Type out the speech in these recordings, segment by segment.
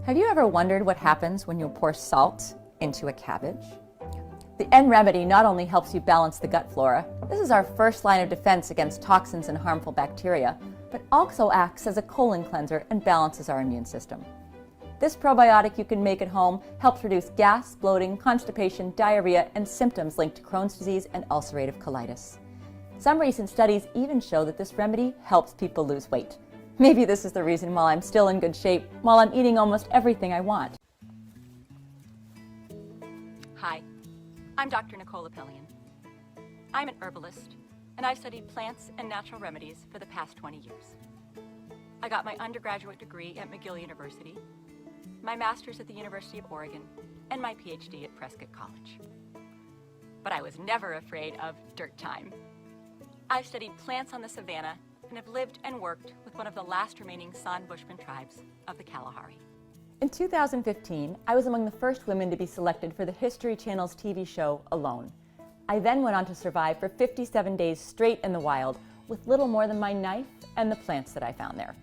Have you ever wondered what happens when you pour salt into a cabbage? The N-Remedy not only helps you balance the gut flora, this is our first line of defense against toxins and harmful bacteria, but also acts as a colon cleanser and balances our immune system. This probiotic you can make at home helps reduce gas, bloating, constipation, diarrhea, and symptoms linked to Crohn's disease and ulcerative colitis. Some recent studies even show that this remedy helps people lose weight. Maybe this is the reason why I'm still in good shape while I'm eating almost everything I want. Hi, I'm Dr. Nicole Apelian. I'm an herbalist, and I've studied plants and natural remedies for the past 20 years. I got my undergraduate degree at McGill University, my master's at the University of Oregon, and my PhD at Prescott College. But I was never afraid of dirt time. I've studied plants on the savanna and have lived and worked with one of the last remaining San Bushman tribes of the Kalahari. In 2015, I was among the first women to be selected for the History Channel's TV show Alone. I then went on to survive for 57 days straight in the wild with little more than my knife and the plants that I found there.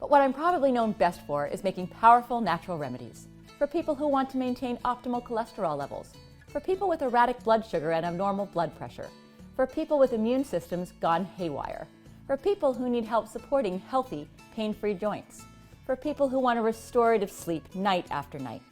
But what I'm probably known best for is making powerful natural remedies for people who want to maintain optimal cholesterol levels, for people with erratic blood sugar and abnormal blood pressure, for people with immune systems gone haywire, for people who need help supporting healthy, pain-free joints, for people who want a restorative sleep night after night,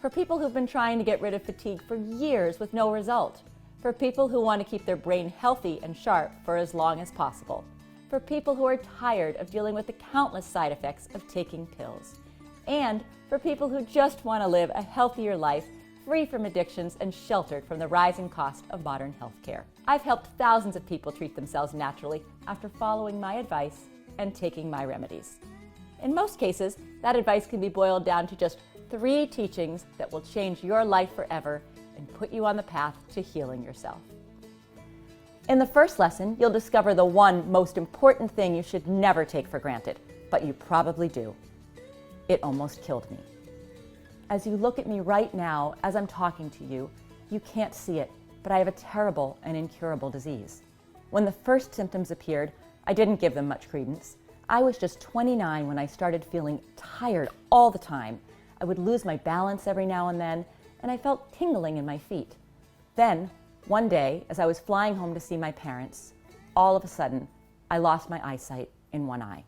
for people who've been trying to get rid of fatigue for years with no result, for people who want to keep their brain healthy and sharp for as long as possible, for people who are tired of dealing with the countless side effects of taking pills, and for people who just want to live a healthier life free from addictions and sheltered from the rising cost of modern healthcare. I've helped thousands of people treat themselves naturally after following my advice and taking my remedies. In most cases, that advice can be boiled down to just 3 teachings that will change your life forever and put you on the path to healing yourself. In the first lesson, you'll discover the one most important thing you should never take for granted, but you probably do. It almost killed me. As you look at me right now, as I'm talking to you, you can't see it, but I have a terrible and incurable disease. When the first symptoms appeared, I didn't give them much credence. I was just 29 when I started feeling tired all the time. I would lose my balance every now and then, and I felt tingling in my feet. Then, one day, as I was flying home to see my parents, all of a sudden, I lost my eyesight in one eye.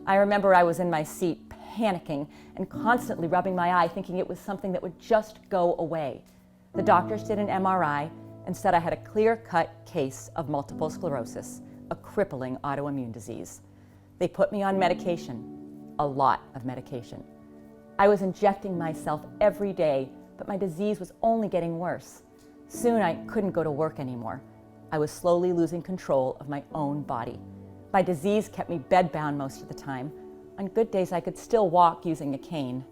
I remember I was in my seat, panicking and constantly rubbing my eye, thinking it was something that would just go away. The doctors did an MRI and said I had a clear-cut case of multiple sclerosis, a crippling autoimmune disease. They put me on medication, a lot of medication. I was injecting myself every day, but my disease was only getting worse. Soon I couldn't go to work anymore. I was slowly losing control of my own body. My disease kept me bedbound most of the time. On good days, I could still walk using a cane.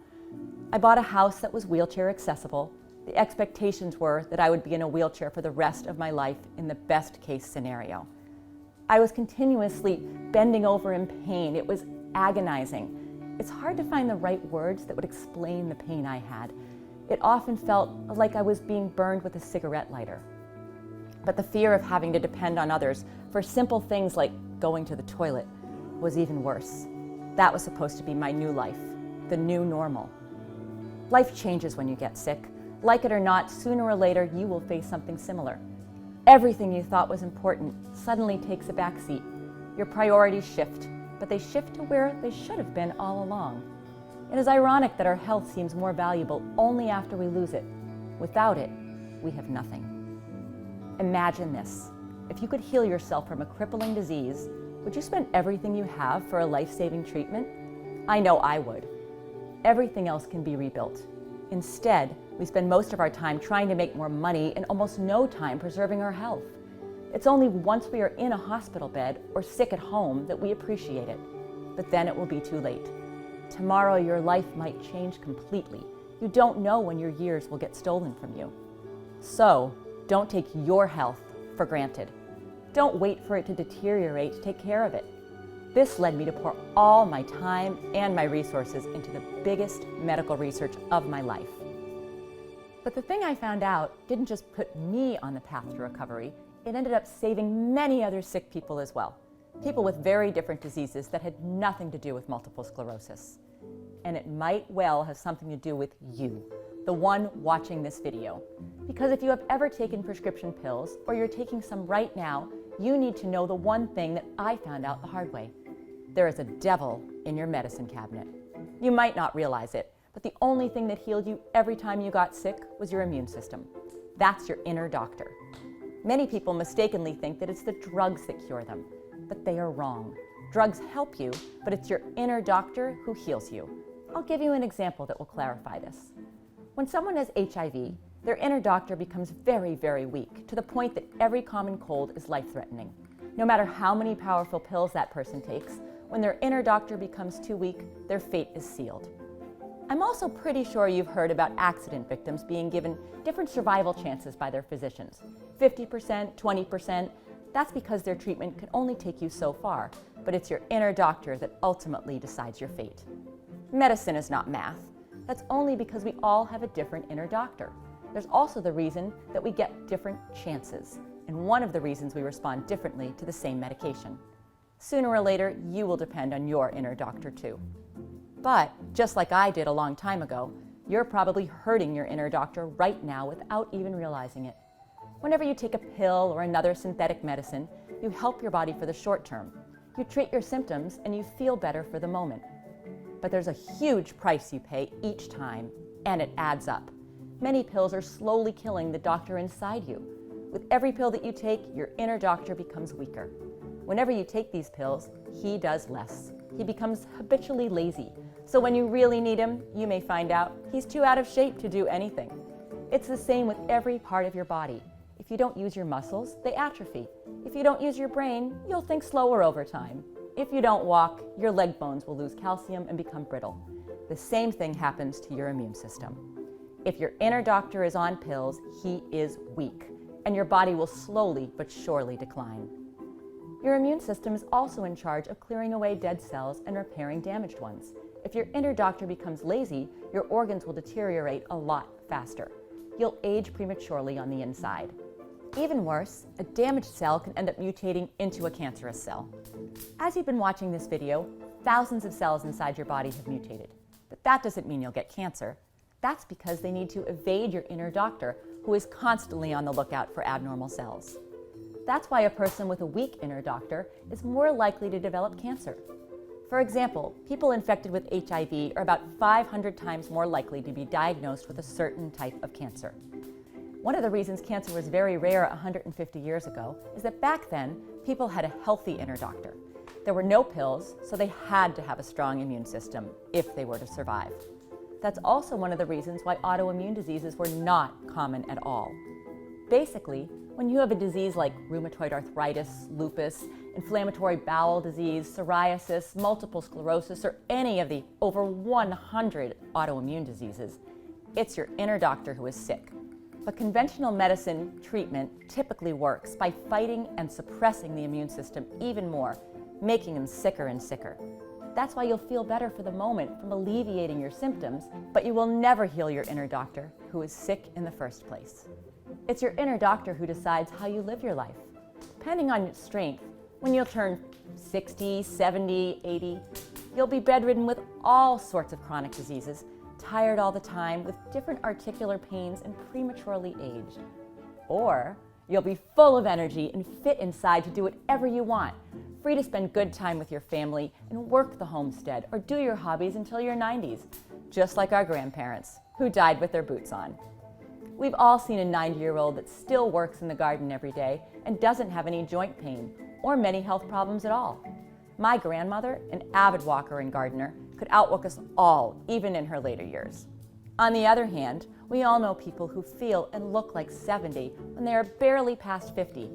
I bought a house that was wheelchair accessible. The expectations were that I would be in a wheelchair for the rest of my life in the best case scenario. I was continuously bending over in pain. It was agonizing. It's hard to find the right words that would explain the pain I had. It often felt like I was being burned with a cigarette lighter. But the fear of having to depend on others for simple things like going to the toilet was even worse. That was supposed to be my new life, the new normal. Life changes when you get sick. Like it or not, sooner or later you will face something similar. Everything you thought was important suddenly takes a backseat. Your priorities shift, but they shift to where they should have been all along. It is ironic that our health seems more valuable only after we lose it. Without it, we have nothing. Imagine this. If you could heal yourself from a crippling disease, would you spend everything you have for a life-saving treatment? I know I would. Everything else can be rebuilt. Instead, we spend most of our time trying to make more money and almost no time preserving our health. It's only once we are in a hospital bed or sick at home that we appreciate it. But then it will be too late. Tomorrow your life might change completely. You don't know when your years will get stolen from you. So, don't take your health for granted. Don't wait for it to deteriorate to take care of it. This led me to pour all my time and my resources into the biggest medical research of my life. But the thing I found out didn't just put me on the path to recovery, it ended up saving many other sick people as well. People with very different diseases that had nothing to do with multiple sclerosis. and it might well have something to do with you, the one watching this video. Because if you have ever taken prescription pills, or you're taking some right now, you need to know the one thing that I found out the hard way. There is a devil in your medicine cabinet. You might not realize it, but the only thing that healed you every time you got sick was your immune system. That's your inner doctor. Many people mistakenly think that it's the drugs that cure them, but they are wrong. Drugs help you, but it's your inner doctor who heals you. I'll give you an example that will clarify this. When someone has HIV, their inner doctor becomes very, very weak, to the point that every common cold is life-threatening. No matter how many powerful pills that person takes, when their inner doctor becomes too weak, their fate is sealed. I'm also pretty sure you've heard about accident victims being given different survival chances by their physicians. 50%, 20%. That's because their treatment can only take you so far, but it's your inner doctor that ultimately decides your fate. Medicine is not math. That's only because we all have a different inner doctor. There's also the reason that we get different chances, and one of the reasons we respond differently to the same medication. Sooner or later, you will depend on your inner doctor too. But, just like I did a long time ago, you're probably hurting your inner doctor right now without even realizing it. Whenever you take a pill or another synthetic medicine, you help your body for the short term. You treat your symptoms and you feel better for the moment. But there's a huge price you pay each time, and it adds up. Many pills are slowly killing the doctor inside you. With every pill that you take, your inner doctor becomes weaker. Whenever you take these pills, he does less. He becomes habitually lazy. So when you really need him, you may find out he's too out of shape to do anything. It's the same with every part of your body. If you don't use your muscles, they atrophy. If you don't use your brain, you'll think slower over time. If you don't walk, your leg bones will lose calcium and become brittle. The same thing happens to your immune system. If your inner doctor is on pills, he is weak, and your body will slowly but surely decline. Your immune system is also in charge of clearing away dead cells and repairing damaged ones. If your inner doctor becomes lazy, your organs will deteriorate a lot faster. You'll age prematurely on the inside. Even worse, a damaged cell can end up mutating into a cancerous cell. As you've been watching this video, thousands of cells inside your body have mutated. But that doesn't mean you'll get cancer. That's because they need to evade your inner doctor, who is constantly on the lookout for abnormal cells. That's why a person with a weak inner doctor is more likely to develop cancer. For example, people infected with HIV are about 500 times more likely to be diagnosed with a certain type of cancer. One of the reasons cancer was very rare 150 years ago is that back then, people had a healthy inner doctor. There were no pills, so they had to have a strong immune system if they were to survive. That's also one of the reasons why autoimmune diseases were not common at all. Basically, when you have a disease like rheumatoid arthritis, lupus, inflammatory bowel disease, psoriasis, multiple sclerosis, or any of the over 100 autoimmune diseases, it's your inner doctor who is sick. But conventional medicine treatment typically works by fighting and suppressing the immune system even more, making them sicker and sicker. That's why you'll feel better for the moment from alleviating your symptoms, but you will never heal your inner doctor who is sick in the first place. It's your inner doctor who decides how you live your life. Depending on your strength, when you'll turn 60, 70, 80, you'll be bedridden with all sorts of chronic diseases, tired all the time, with different articular pains, and prematurely aged. Or you'll be full of energy and fit inside to do whatever you want, free to spend good time with your family and work the homestead or do your hobbies until your 90s, just like our grandparents, who died with their boots on. We've all seen a 90-year-old that still works in the garden every day and doesn't have any joint pain or many health problems at all. My grandmother, an avid walker and gardener, could outwork us all, even in her later years. On the other hand, we all know people who feel and look like 70 when they are barely past 50,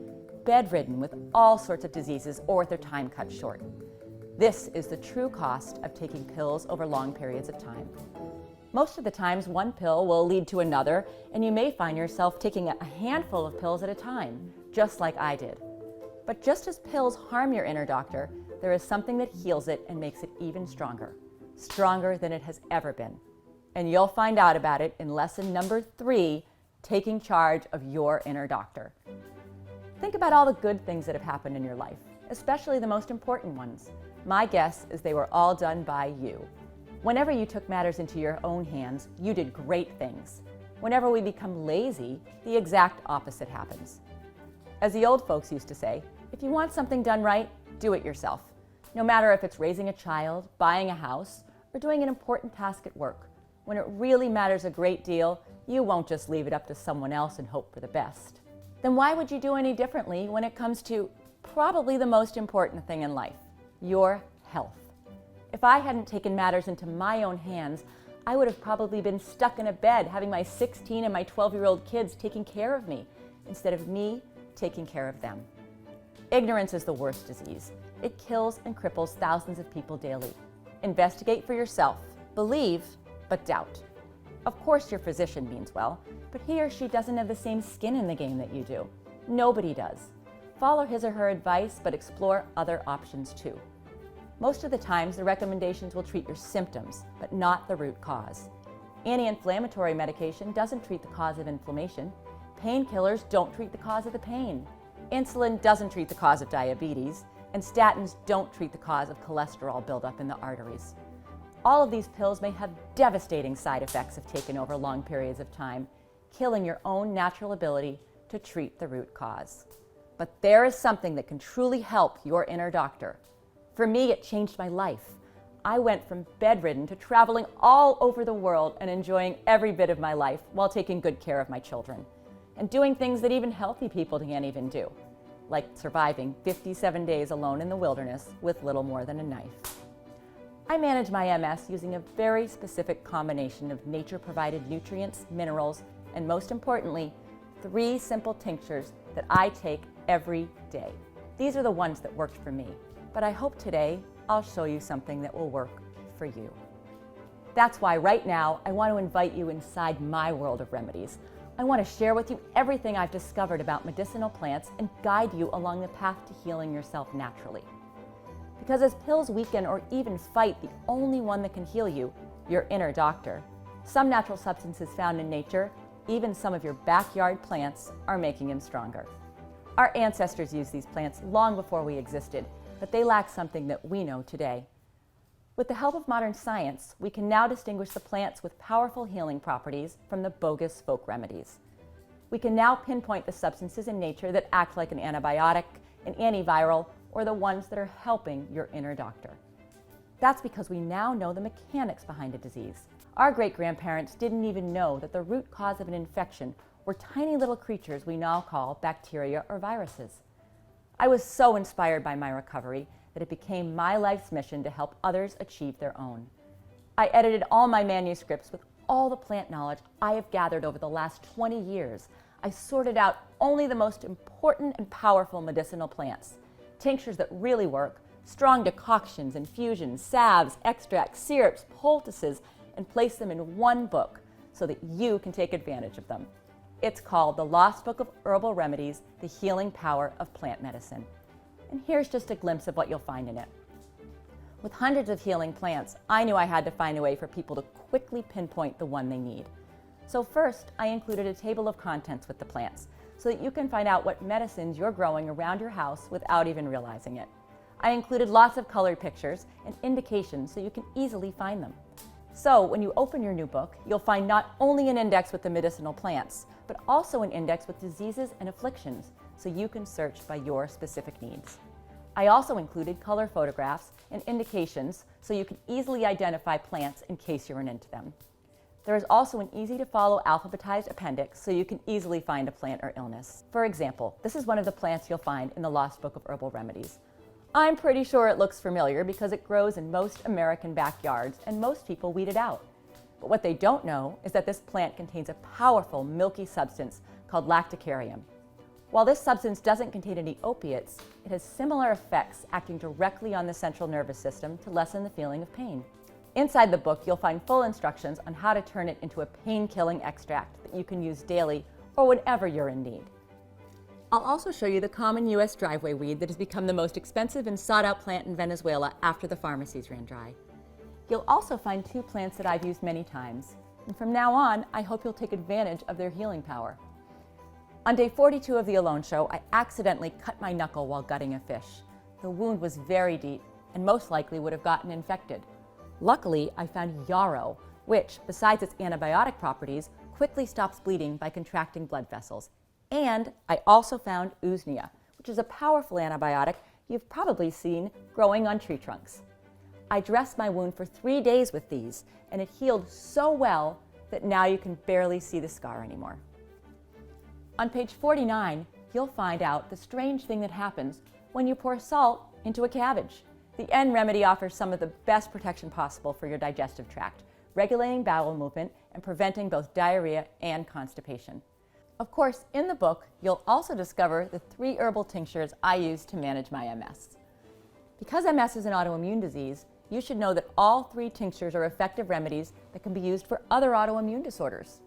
bedridden with all sorts of diseases or with their time cut short. This is the true cost of taking pills over long periods of time. Most of the times, one pill will lead to another, and you may find yourself taking a handful of pills at a time, just like I did. But just as pills harm your inner doctor, there is something that heals it and makes it even stronger than it has ever been. And you'll find out about it in lesson number 3, taking charge of your inner doctor. Think about all the good things that have happened in your life, especially the most important ones. My guess is they were all done by you. Whenever you took matters into your own hands, you did great things. Whenever we become lazy, the exact opposite happens. As the old folks used to say, if you want something done right, do it yourself. No matter if it's raising a child, buying a house, or doing an important task at work. When it really matters a great deal, you won't just leave it up to someone else and hope for the best. Then why would you do any differently when it comes to probably the most important thing in life, your health? If I hadn't taken matters into my own hands, I would have probably been stuck in a bed having my 16 and my 12-year-old kids taking care of me instead of me taking care of them. Ignorance is the worst disease. It kills and cripples thousands of people daily. Investigate for yourself. Believe, but doubt. Of course your physician means well, but he or she doesn't have the same skin in the game that you do. Nobody does. Follow his or her advice, but explore other options too. Most of the times, the recommendations will treat your symptoms, but not the root cause. Anti-inflammatory medication doesn't treat the cause of inflammation. Painkillers don't treat the cause of the pain. Insulin doesn't treat the cause of diabetes, and statins don't treat the cause of cholesterol buildup in the arteries. All of these pills may have devastating side effects if taken over long periods of time, killing your own natural ability to treat the root cause. But there is something that can truly help your inner doctor. For me, it changed my life. I went from bedridden to traveling all over the world and enjoying every bit of my life while taking good care of my children, and doing things that even healthy people can't even do, like surviving 57 days alone in the wilderness with little more than a knife. I manage my MS using a very specific combination of nature-provided nutrients, minerals, and most importantly, 3 simple tinctures that I take every day. These are the ones that worked for me, but I hope today I'll show you something that will work for you. That's why right now I want to invite you inside my world of remedies. I want to share with you everything I've discovered about medicinal plants and guide you along the path to healing yourself naturally. Because as pills weaken or even fight the only one that can heal you, your inner doctor, some natural substances found in nature, even some of your backyard plants, are making him stronger. Our ancestors used these plants long before we existed, but they lack something that we know today. With the help of modern science, we can now distinguish the plants with powerful healing properties from the bogus folk remedies. We can now pinpoint the substances in nature that act like an antibiotic, an antiviral, or the ones that are helping your inner doctor. That's because we now know the mechanics behind a disease. Our great-grandparents didn't even know that the root cause of an infection were tiny little creatures we now call bacteria or viruses. I was so inspired by my recovery that it became my life's mission to help others achieve their own. I edited all my manuscripts with all the plant knowledge I have gathered over the last 20 years. I sorted out only the most important and powerful medicinal plants, tinctures that really work, strong decoctions, infusions, salves, extracts, syrups, poultices, and placed them in one book so that you can take advantage of them. It's called The Lost Book of Herbal Remedies, The Healing Power of Plant Medicine. And here's just a glimpse of what you'll find in it. With hundreds of healing plants, I knew I had to find a way for people to quickly pinpoint the one they need. So first, I included a table of contents with the plants so that you can find out what medicines you're growing around your house without even realizing it. I included lots of colored pictures and indications so you can easily find them. So when you open your new book, you'll find not only an index with the medicinal plants, but also an index with diseases and afflictions so you can search by your specific needs. I also included color photographs and indications so you can easily identify plants in case you're into them. There is also an easy-to-follow alphabetized appendix so you can easily find a plant or illness. For example, this is one of the plants you'll find in the Lost Book of Herbal Remedies. I'm pretty sure it looks familiar because it grows in most American backyards and most people weed it out. But what they don't know is that this plant contains a powerful milky substance called lacticarium. While this substance doesn't contain any opiates, it has similar effects acting directly on the central nervous system to lessen the feeling of pain. Inside the book, you'll find full instructions on how to turn it into a pain-killing extract that you can use daily or whenever you're in need. I'll also show you the common U.S. driveway weed that has become the most expensive and sought-out plant in Venezuela after the pharmacies ran dry. You'll also find 2 plants that I've used many times, and from now on, I hope you'll take advantage of their healing power. On day 42 of the Alone Show, I accidentally cut my knuckle while gutting a fish. The wound was very deep and most likely would have gotten infected. Luckily, I found yarrow, which, besides its antibiotic properties, quickly stops bleeding by contracting blood vessels. And I also found usnea, which is a powerful antibiotic you've probably seen growing on tree trunks. I dressed my wound for 3 days with these, and it healed so well that now you can barely see the scar anymore. On page 49, you'll find out the strange thing that happens when you pour salt into a cabbage. The N remedy offers some of the best protection possible for your digestive tract, regulating bowel movement and preventing both diarrhea and constipation. Of course, in the book, you'll also discover the 3 herbal tinctures I use to manage my MS. Because MS is an autoimmune disease, you should know that all 3 tinctures are effective remedies that can be used for other autoimmune disorders.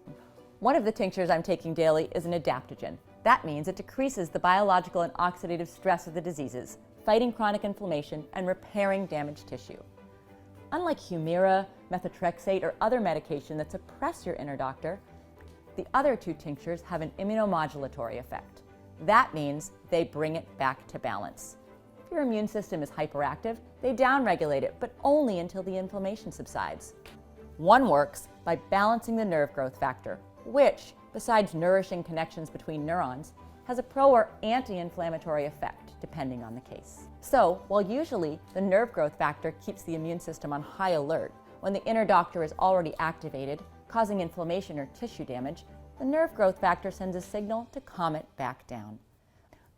One of the tinctures I'm taking daily is an adaptogen. That means it decreases the biological and oxidative stress of the diseases, fighting chronic inflammation and repairing damaged tissue. Unlike Humira, methotrexate, or other medication that suppress your inner doctor, the other 2 tinctures have an immunomodulatory effect. That means they bring it back to balance. If your immune system is hyperactive, they downregulate it, but only until the inflammation subsides. One works by balancing the nerve growth factor, which, besides nourishing connections between neurons, has a pro or anti-inflammatory effect, depending on the case. So, while usually the nerve growth factor keeps the immune system on high alert when the inner doctor is already activated, causing inflammation or tissue damage, the nerve growth factor sends a signal to calm it back down.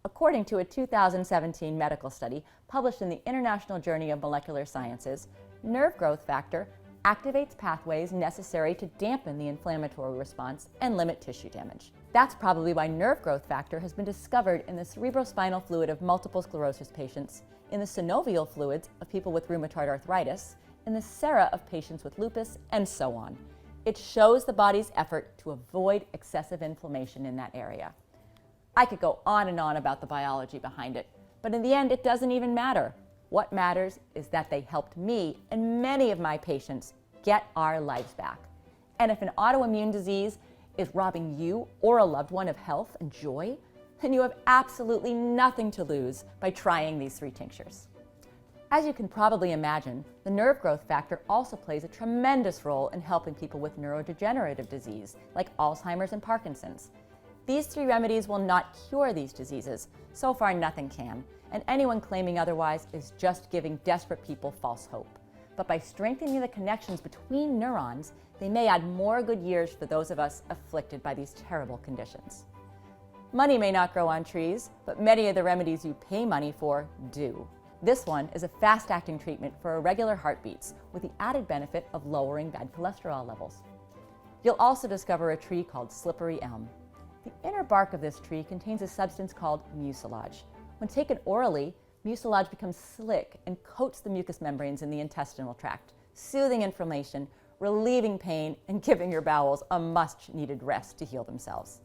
According to a 2017 medical study published in the International Journal of Molecular Sciences, nerve growth factor activates pathways necessary to dampen the inflammatory response and limit tissue damage. That's probably why nerve growth factor has been discovered in the cerebrospinal fluid of multiple sclerosis patients, in the synovial fluids of people with rheumatoid arthritis, in the sera of patients with lupus, and so on. It shows the body's effort to avoid excessive inflammation in that area. I could go on and on about the biology behind it, but in the end, it doesn't even matter. What matters is that they helped me and many of my patients get our lives back. And if an autoimmune disease is robbing you or a loved one of health and joy, then you have absolutely nothing to lose by trying these 3 tinctures. As you can probably imagine, the nerve growth factor also plays a tremendous role in helping people with neurodegenerative disease, like Alzheimer's and Parkinson's. These 3 remedies will not cure these diseases. So far, nothing can, and anyone claiming otherwise is just giving desperate people false hope. But by strengthening the connections between neurons, they may add more good years for those of us afflicted by these terrible conditions. Money may not grow on trees, but many of the remedies you pay money for do. This one is a fast-acting treatment for irregular heartbeats with the added benefit of lowering bad cholesterol levels. You'll also discover a tree called slippery elm. The inner bark of this tree contains a substance called mucilage. When taken orally, mucilage becomes slick and coats the mucous membranes in the intestinal tract, soothing inflammation, relieving pain, and giving your bowels a much-needed rest to heal themselves.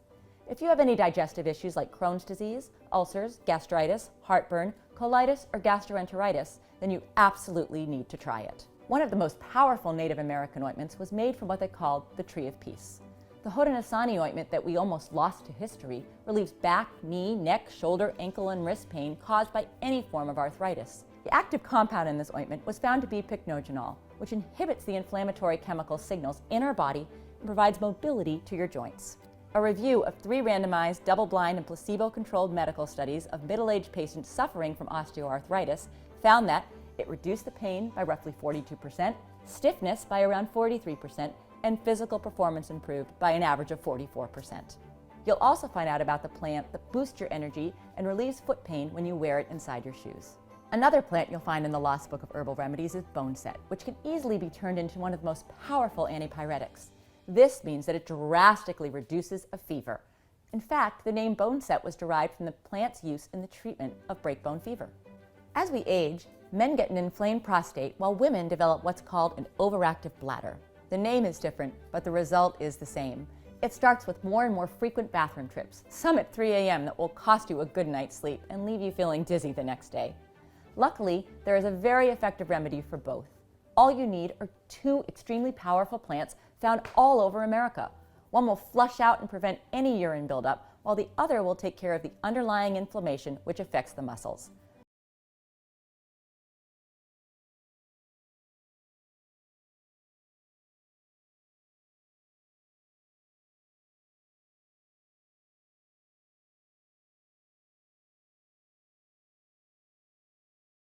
If you have any digestive issues like Crohn's disease, ulcers, gastritis, heartburn, colitis, or gastroenteritis, then you absolutely need to try it. One of the most powerful Native American ointments was made from what they called the Tree of Peace. The Haudenosaunee ointment that we almost lost to history relieves back, knee, neck, shoulder, ankle, and wrist pain caused by any form of arthritis. The active compound in this ointment was found to be pycnogenol, which inhibits the inflammatory chemical signals in our body and provides mobility to your joints. A review of 3 randomized, double-blind, and placebo-controlled medical studies of middle-aged patients suffering from osteoarthritis found that it reduced the pain by roughly 42%, stiffness by around 43%, and physical performance improved by an average of 44%. You'll also find out about the plant that boosts your energy and relieves foot pain when you wear it inside your shoes. Another plant you'll find in the Lost Book of Herbal Remedies is boneset, which can easily be turned into one of the most powerful antipyretics. This means that it drastically reduces a fever. In fact, the name boneset was derived from the plant's use in the treatment of breakbone fever. As we age, men get an inflamed prostate while women develop what's called an overactive bladder. The name is different, but the result is the same. It starts with more and more frequent bathroom trips, some at 3 a.m. that will cost you a good night's sleep and leave you feeling dizzy the next day. Luckily, there is a very effective remedy for both. All you need are 2 extremely powerful plants found all over America. One will flush out and prevent any urine buildup, while the other will take care of the underlying inflammation which affects the muscles.